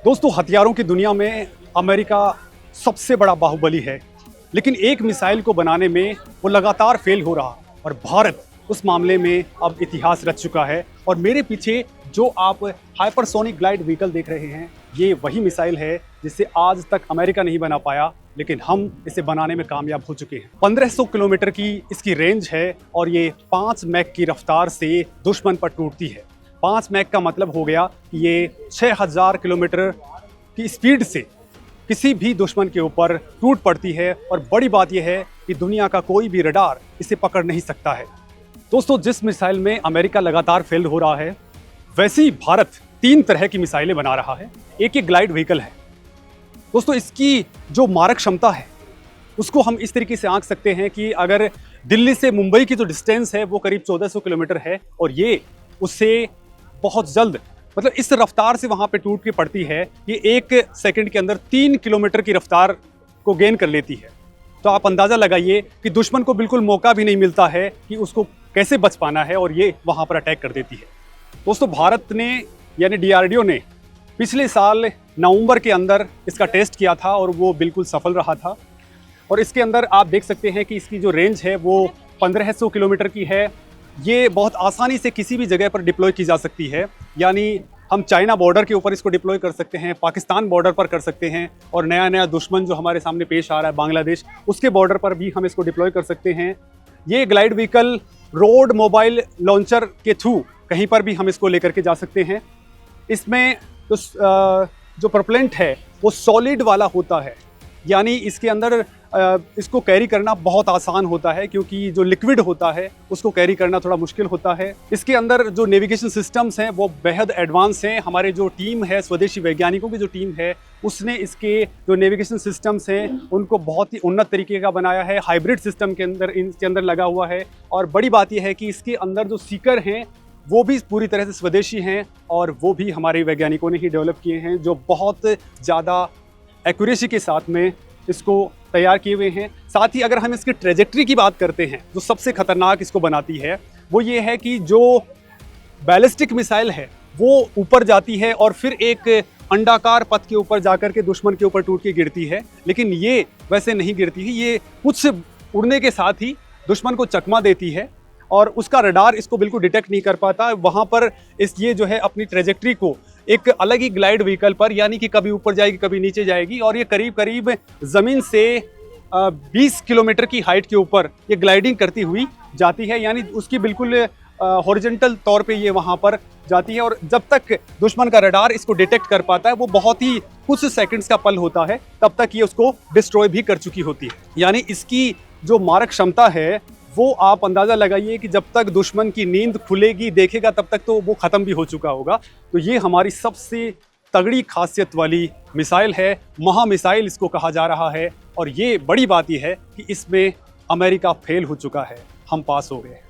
दोस्तों, हथियारों की दुनिया में अमेरिका सबसे बड़ा बाहुबली है, लेकिन एक मिसाइल को बनाने में वो लगातार फेल हो रहा और भारत उस मामले में अब इतिहास रच चुका है। और मेरे पीछे जो आप हाइपरसोनिक ग्लाइड व्हीकल देख रहे हैं, ये वही मिसाइल है जिसे आज तक अमेरिका नहीं बना पाया, लेकिन हम इसे बनाने में कामयाब हो चुके हैं। 1500 किलोमीटर की इसकी रेंज है और ये 5 मैक की रफ्तार से दुश्मन पर टूटती है। 5 मैक का मतलब हो गया कि ये 6000 किलोमीटर की स्पीड से किसी भी दुश्मन के ऊपर टूट पड़ती है। और बड़ी बात यह है कि दुनिया का कोई भी रडार इसे पकड़ नहीं सकता है। दोस्तों, जिस मिसाइल में अमेरिका लगातार फेल हो रहा है, वैसे ही भारत 3 तरह की मिसाइलें बना रहा है। एक ये ग्लाइड व्हीकल है। दोस्तों, इसकी जो मारक क्षमता है उसको हम इस तरीके से आंक सकते हैं कि अगर दिल्ली से मुंबई की जो डिस्टेंस है वो करीब 1400 किलोमीटर है और ये उससे बहुत जल्द, मतलब इस रफ्तार से वहां पे टूट के पड़ती है, ये 1 सेकंड के अंदर 3 किलोमीटर की रफ्तार को गेन कर लेती है। तो आप अंदाजा लगाइए कि दुश्मन को बिल्कुल मौका भी नहीं मिलता है कि उसको कैसे बच पाना है, और ये वहां पर अटैक कर देती है। दोस्तों, भारत ने यानी DRDO ने पिछले साल नवंबर के अंदर इसका टेस्ट किया था और वो बिल्कुल सफल रहा था। और इसके अंदर आप देख सकते हैं कि इसकी जो रेंज है वो 1500 किलोमीटर की है। ये बहुत आसानी से किसी भी जगह पर डिप्लॉय की जा सकती है, यानी हम चाइना बॉर्डर के ऊपर इसको डिप्लॉय कर सकते हैं, पाकिस्तान बॉर्डर पर कर सकते हैं, और नया दुश्मन जो हमारे सामने पेश आ रहा है बांग्लादेश, उसके बॉर्डर पर भी हम इसको डिप्लॉय कर सकते हैं। ये glide vehicle road mobile launcher के थ्रू कहीं पर भी हम इसको लेकर के जा सकते हैं। इसमें जो प्रोपेलेंट है वो सॉलिड वाला होता है, यानी इसके अंदर इसको कैरी करना बहुत आसान होता है, क्योंकि जो लिक्विड होता है उसको कैरी करना थोड़ा मुश्किल होता है। इसके अंदर जो नेविगेशन सिस्टम्स हैं वो बेहद एडवांस हैं। हमारे जो टीम है, स्वदेशी वैज्ञानिकों की जो टीम है, उसने इसके जो नेविगेशन सिस्टम्स हैं उनको बहुत ही उन्नत तरीके का बनाया है। हाइब्रिड सिस्टम के अंदर इसके अंदर लगा हुआ है। और बड़ी बात यह है कि इसके अंदर जो सीकर हैं वो भी पूरी तरह से स्वदेशी हैं, और वो भी हमारे वैज्ञानिकों ने ही डेवलप किए हैं, जो बहुत ज़्यादा एक्यूरेसी के साथ में इसको तैयार किए हुए हैं। साथ ही अगर हम इसकी ट्रेजेक्ट्री की बात करते हैं, जो सबसे खतरनाक इसको बनाती है वो ये है कि जो बैलिस्टिक मिसाइल है वो ऊपर जाती है और फिर एक अंडाकार पथ के ऊपर जाकर के दुश्मन के ऊपर टूट के गिरती है, लेकिन ये वैसे नहीं गिरती है। ये कुछ उड़ने के साथ ही दुश्मन को चकमा देती है और उसका रडार इसको बिल्कुल डिटेक्ट नहीं कर पाता। वहाँ पर ये जो है अपनी ट्रेजेक्ट्री को एक अलग ही ग्लाइड व्हीकल पर, यानी कि कभी ऊपर जाएगी कभी नीचे जाएगी, और ये करीब करीब ज़मीन से 20 किलोमीटर की हाइट के ऊपर ये ग्लाइडिंग करती हुई जाती है, यानी उसकी बिल्कुल हॉरिजॉन्टल तौर पे ये वहाँ पर जाती है। और जब तक दुश्मन का रडार इसको डिटेक्ट कर पाता है, वो बहुत ही कुछ सेकंड्स का पल होता है, तब तक ये उसको डिस्ट्रॉय भी कर चुकी होती है। यानी इसकी जो मारक क्षमता है वो आप अंदाज़ा लगाइए कि जब तक दुश्मन की नींद खुलेगी देखेगा तब तक तो वो ख़त्म भी हो चुका होगा। तो ये हमारी सबसे तगड़ी खासियत वाली मिसाइल है, महा मिसाइल इसको कहा जा रहा है। और ये बड़ी बात यह है कि इसमें अमेरिका फेल हो चुका है, हम पास हो गए।